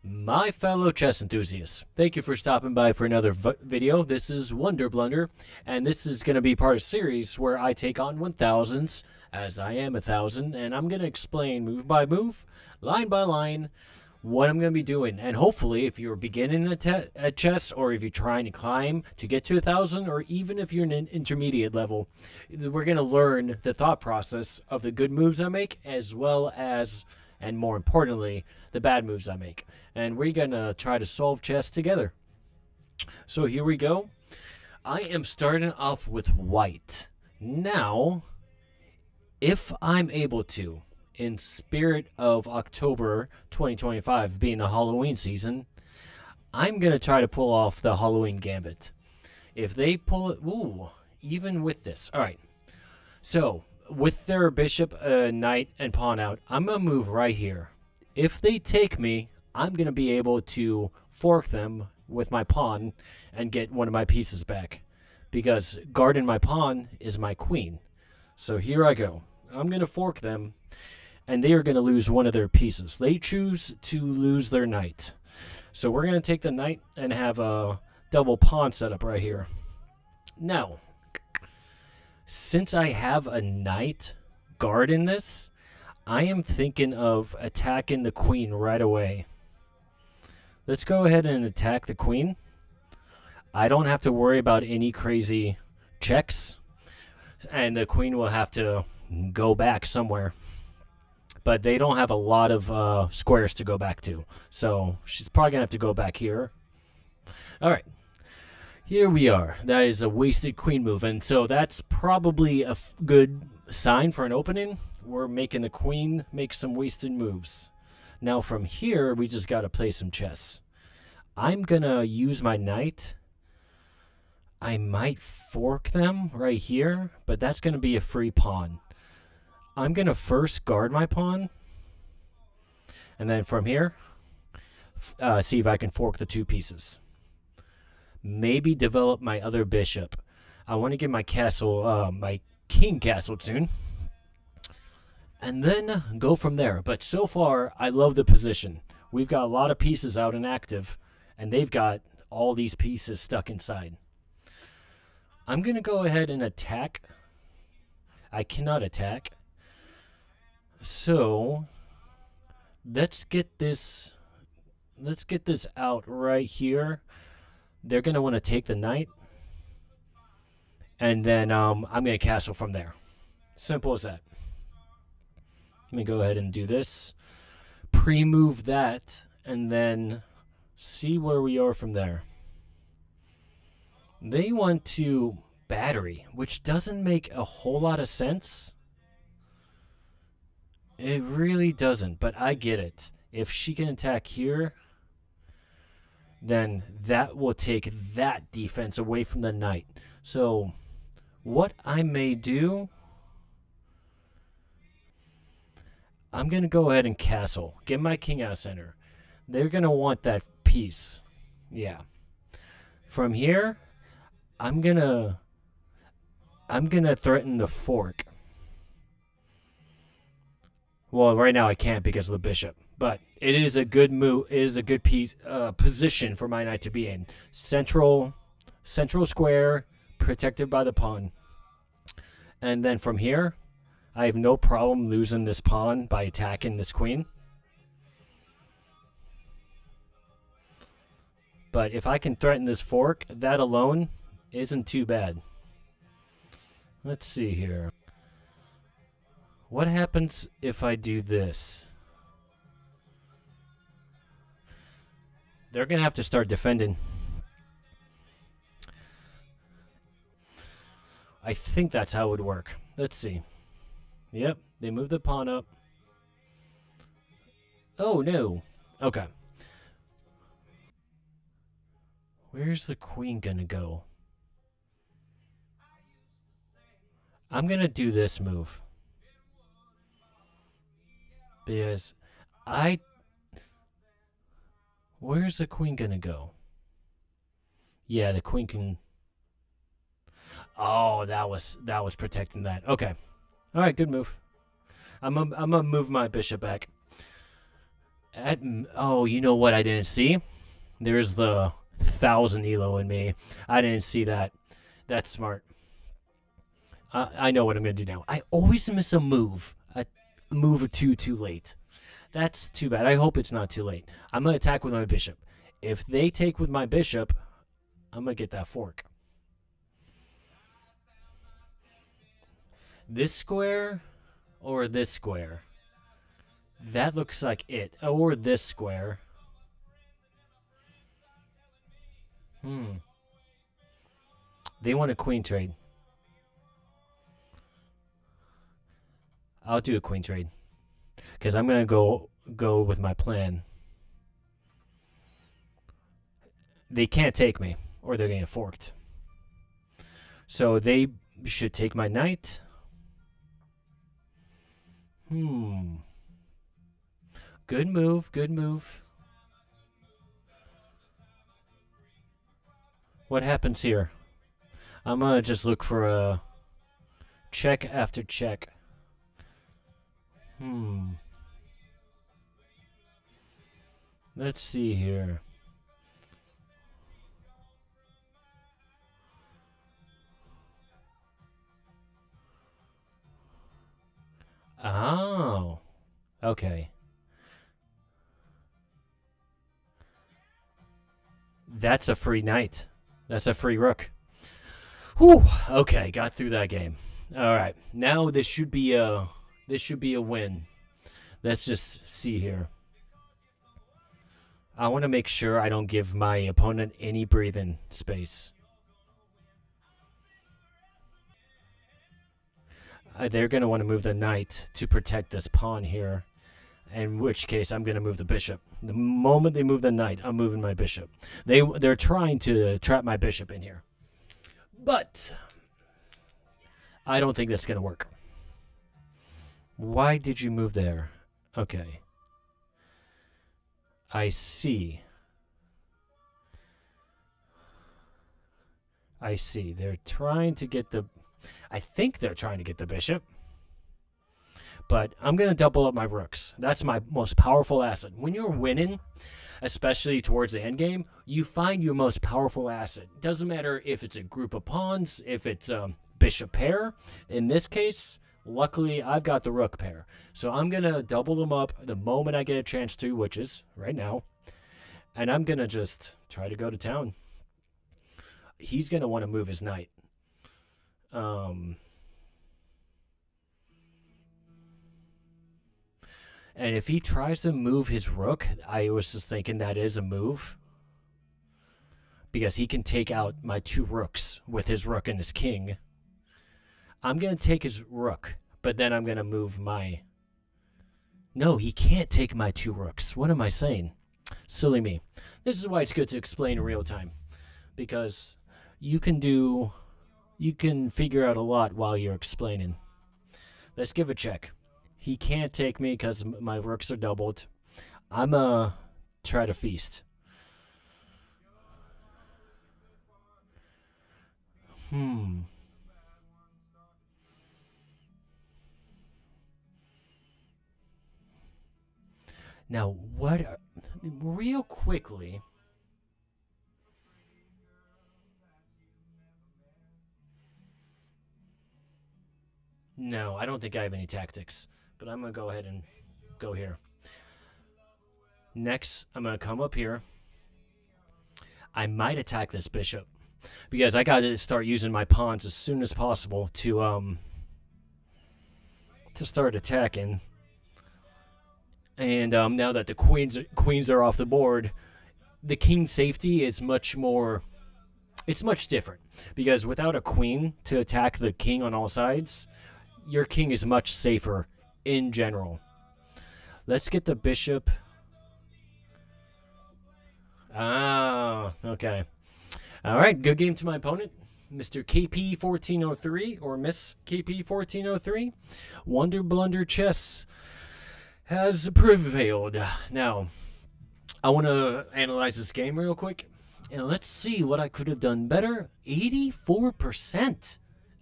My fellow chess enthusiasts, thank you for stopping by for another video. This is Wonder Blunder, and this is going to be part of a series where I take on 1000's, as I am 1000, and I'm going to explain move by move, line by line, what I'm going to be doing. And hopefully, if you're beginning at chess, or if you're trying to climb to get to 1000, or even if you're in an intermediate level, we're going to learn the thought process of the good moves I make, as well as, and more importantly, the bad moves I make. And we're going to try to solve chess together. So here we go. I am starting off with white. Now, if I'm able to, in spirit of October 2025 being the Halloween season, I'm going to try to pull off the Halloween gambit. If they pull it, ooh, even with this. All right. So, with their bishop, knight, and pawn out, I'm going to move right here. If they take me, I'm going to be able to fork them with my pawn and get one of my pieces back, because guarding my pawn is my queen. So here I go. I'm going to fork them, and they are going to lose one of their pieces. They choose to lose their knight. So we're going to take the knight and have a double pawn set up right here. Now, since I have a knight guard in this, I am thinking of attacking the queen right away. Let's go ahead and attack the queen. I don't have to worry about any crazy checks, and the queen will have to go back somewhere. But they don't have a lot of squares to go back to, so she's probably going to have to go back here. All right. Here we are. That is a wasted queen move, and so that's probably a good sign for an opening. We're making the queen make some wasted moves. Now from here, we just got to play some chess. I'm going to use my knight. I might fork them right here, but that's going to be a free pawn. I'm going to first guard my pawn, and then from here, see if I can fork the two pieces. Maybe develop my other bishop. I want to get my castle, my king castle soon, and then go from there. But so far, I love the position. We've got a lot of pieces out and active, and they've got all these pieces stuck inside. I'm going to go ahead and attack. I cannot attack. So, let's get this out right here. They're going to want to take the knight, and then I'm going to castle from there. Simple as that. Let me go ahead and do this. Pre-move that, and then see where we are from there. They want to battery, which doesn't make a whole lot of sense. It really doesn't, but I get it. If she can attack here, then that will take that defense away from the knight. So, what I may do, I'm going to go ahead and castle. Get my king out center. They're going to want that piece. Yeah. From here, I'm going to threaten the fork. Well, right now I can't because of the bishop. But it is a good move. It is a good position for my knight to be in. Central square, protected by the pawn. And then from here, I have no problem losing this pawn by attacking this queen. But if I can threaten this fork, that alone isn't too bad. Let's see here. What happens if I do this? They're going to have to start defending. I think that's how it would work. Let's see. Yep, they move the pawn up. Oh, no. Okay. Where's the queen going to go? I'm going to do this move. Because where's the queen gonna go? Yeah, the queen can. Oh, that was protecting that. Okay, all right, good move. I'm gonna move my bishop back. Oh, you know what I didn't see? There's the 1000 elo in me. I didn't see that. That's smart. I know what I'm going to do now. I always miss a move. A move or two too late. That's too bad. I hope it's not too late. I'm going to attack with my bishop. If they take with my bishop, I'm going to get that fork. This square or this square? That looks like it. Or this square. They want a queen trade. I'll do a queen trade. Because I'm going to go with my plan. They can't take me, or they're going to get forked. So they should take my knight. Good move, good move. What happens here? I'm going to just look for a check after check. Let's see here. Oh. Okay. That's a free knight. That's a free rook. Whew. Okay, got through that game. All right. Now this should be a win. Let's just see here. I want to make sure I don't give my opponent any breathing space. They're going to want to move the knight to protect this pawn here. In which case, I'm going to move the bishop. The moment they move the knight, I'm moving my bishop. They're trying to trap my bishop in here. But I don't think that's going to work. Why did you move there? Okay. I see. I see. They're trying to get the... I think they're trying to get the bishop. But I'm going to double up my rooks. That's my most powerful asset. When you're winning, especially towards the end game, you find your most powerful asset. It doesn't matter if it's a group of pawns, if it's a bishop pair. In this case, luckily, I've got the rook pair. So I'm going to double them up the moment I get a chance to, which is right now. And I'm going to just try to go to town. He's going to want to move his knight. And if he tries to move his rook, I was just thinking that is a move. Because he can take out my two rooks with his rook and his king. I'm going to take his rook, but then I'm going to move my... No, he can't take my two rooks. What am I saying? Silly me. This is why it's good to explain in real time. Because you can figure out a lot while you're explaining. Let's give a check. He can't take me because my rooks are doubled. I'm try to feast. Now, real quickly... No, I don't think I have any tactics. But I'm going to go ahead and go here. Next, I'm going to come up here. I might attack this bishop. Because I got to start using my pawns as soon as possible to start attacking. And now that the queens are off the board, the king's safety is much more... It's much different. Because without a queen to attack the king on all sides, your king is much safer in general. Let's get the bishop. Ah, okay. All right, good game to my opponent, Mr. KP1403 or Miss KP1403. Wonder Blunder Chess has prevailed. Now, I want to analyze this game real quick, and let's see what I could have done better. 84%.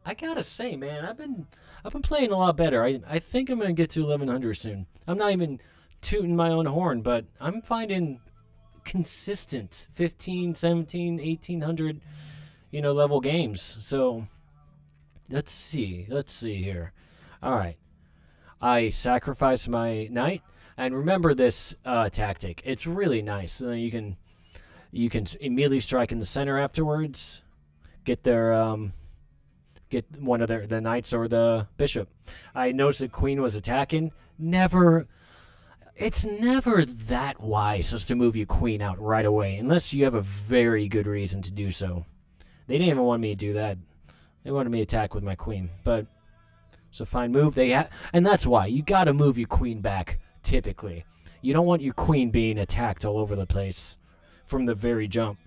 I gotta say, man, I've been playing a lot better. I think I'm gonna get to 1100 soon. I'm not even tooting my own horn, but I'm finding consistent 15, 17, 1800, level games. So let's see here. All right, I sacrifice my knight, and remember this tactic. It's really nice. You can immediately strike in the center afterwards. Get get one of the knights or the bishop. I noticed the queen was attacking. It's never that wise as to move your queen out right away, unless you have a very good reason to do so. They didn't even want me to do that. They wanted me to attack with my queen, but it's a fine move. And that's why you got to move your queen back. Typically, you don't want your queen being attacked all over the place from the very jump.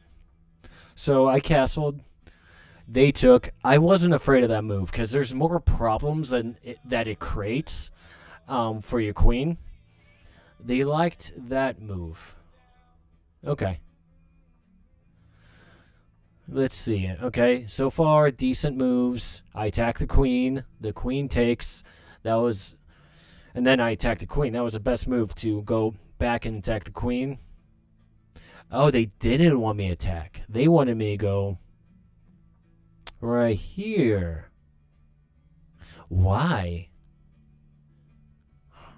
So I castled. They took. I wasn't afraid of that move because there's more problems that it creates for your queen. They liked that move. Okay. Let's see. Okay, so far, decent moves. I attack the queen. The queen takes. And then I attack the queen. That was the best move, to go back and attack the queen. Oh, they didn't want me to attack. They wanted me to go right here. Why?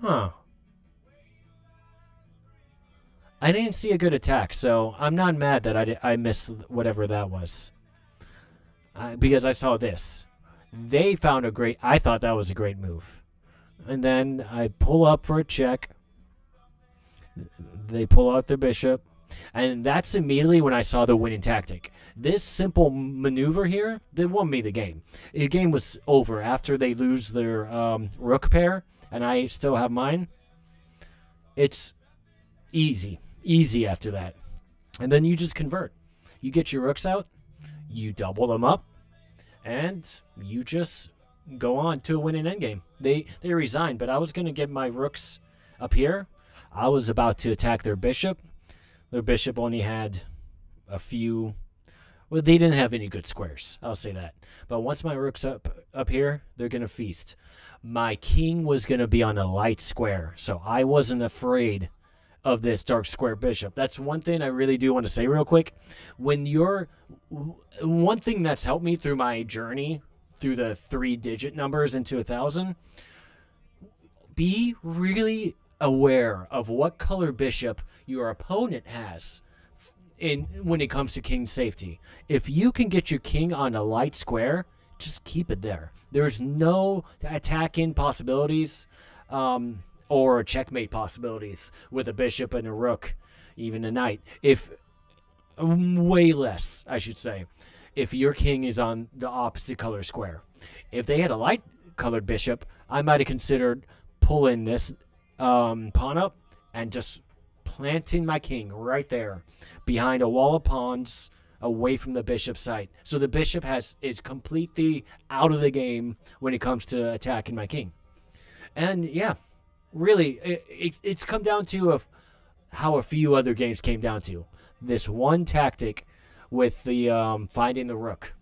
Huh. I didn't see a good attack, so I'm not mad that I missed whatever that was. Because I saw this. They found I thought that was a great move. And then I pull up for a check. They pull out their bishop. And that's immediately when I saw the winning tactic. This simple maneuver here, they won me the game. The game was over after they lose their rook pair, and I still have mine. It's easy. Easy after that. And then you just convert. You get your rooks out, you double them up, and you just go on to a winning endgame. They resigned, but I was going to get my rooks up here. I was about to attack their bishop. Their bishop only had a few. Well, they didn't have any good squares. I'll say that. But once my rook's up here, they're going to feast. My king was going to be on a light square, so I wasn't afraid of this dark square bishop. That's one thing I really do want to say real quick. One thing that's helped me through my journey through the 3-digit numbers into 1000, be really aware of what color bishop your opponent has when it comes to king safety. If you can get your king on a light square, just keep it there. There's no attacking possibilities or checkmate possibilities with a bishop and a rook, even a knight. Way less, I should say, if your king is on the opposite color square. If they had a light colored bishop, I might have considered pulling this pawn up and just planting my king right there behind a wall of pawns away from the bishop's site. So the bishop is completely out of the game when it comes to attacking my king. And yeah, really, it's come down to how a few other games came down to. This one tactic with the finding the rook.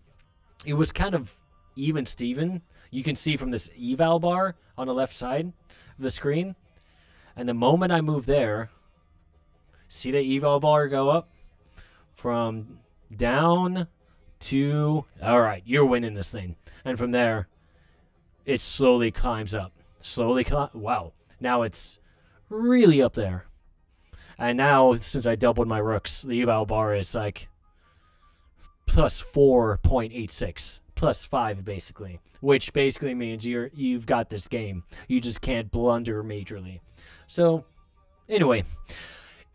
It was kind of even Steven. You can see from this eval bar on the left side of the screen. And the moment I move there, see the eval bar go up from down to, all right, you're winning this thing. And from there, it slowly climbs up. Wow. Now it's really up there. And now, since I doubled my rooks, the eval bar is like plus 4.86. Plus 5, basically. Which basically means you've got this game. You just can't blunder majorly. So, anyway,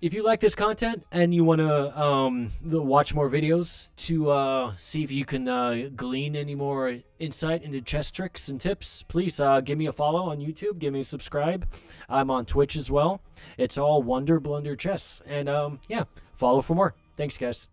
if you like this content and you want to watch more videos to see if you can glean any more insight into chess tricks and tips, please give me a follow on YouTube. Give me a subscribe. I'm on Twitch as well. It's all Wonder Blunder Chess. And yeah, follow for more. Thanks, guys.